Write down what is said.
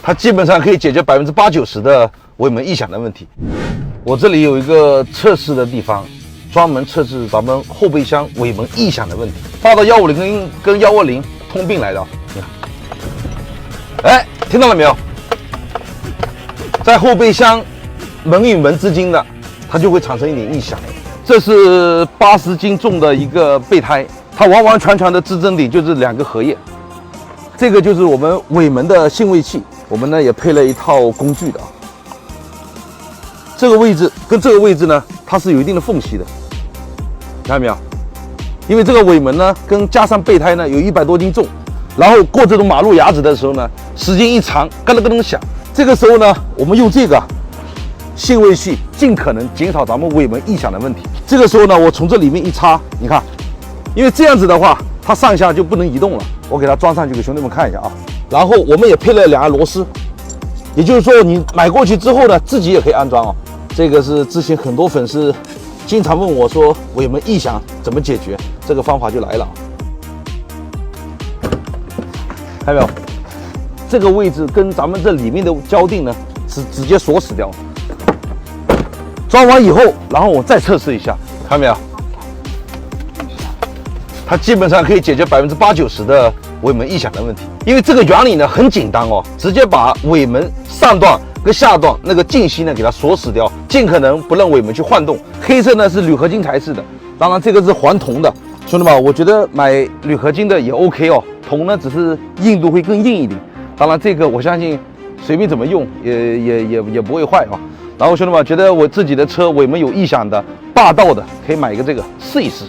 它基本上可以解决80%-90%的尾门异响的问题。我这里有一个测试的地方，专门测试咱们后备箱尾门异响的问题。发到150跟120通病来的，你看，哎，听到了没有？在后备箱门与门之间的，它就会产生一点异响。这是80斤重的一个备胎，它完完全全的支撑点就是2个荷叶。这个就是我们尾门的信位器，我们呢也配了一套工具的啊。这个位置跟这个位置呢，它是有一定的缝隙的，看到没有？因为这个尾门呢，加上备胎呢有100多斤重，然后过这种马路牙子的时候呢，时间一长，咯噔咯噔响。这个时候呢，我们用这个信位器，尽可能减少咱们尾门异响的问题。这个时候呢，我从这里面一插，你看，因为这样子的话，它上下就不能移动了。我给它装上去给兄弟们看一下啊。然后我们也配了2个螺丝，也就是说你买过去之后呢，自己也可以安装啊。这个是之前很多粉丝经常问我说尾门异响怎么解决，这个方法就来了。看到没有？这个位置跟咱们这里面的胶定呢是直接锁死掉。装完以后，然后我再测试一下，看到没有？它基本上可以解决80%-90%的尾门异响的问题。因为这个原理呢很简单哦，直接把尾门上段跟下段那个间隙呢给它锁死掉，尽可能不让尾门去晃动。黑色呢是铝合金材质的，当然这个是环铜的。兄弟们，我觉得买铝合金的也 OK 哦，铜呢只是硬度会更硬一点。当然这个我相信随便怎么用也不会坏啊。然后兄弟们，觉得我自己的车尾门有异响的、霸道的，可以买一个这个试一试。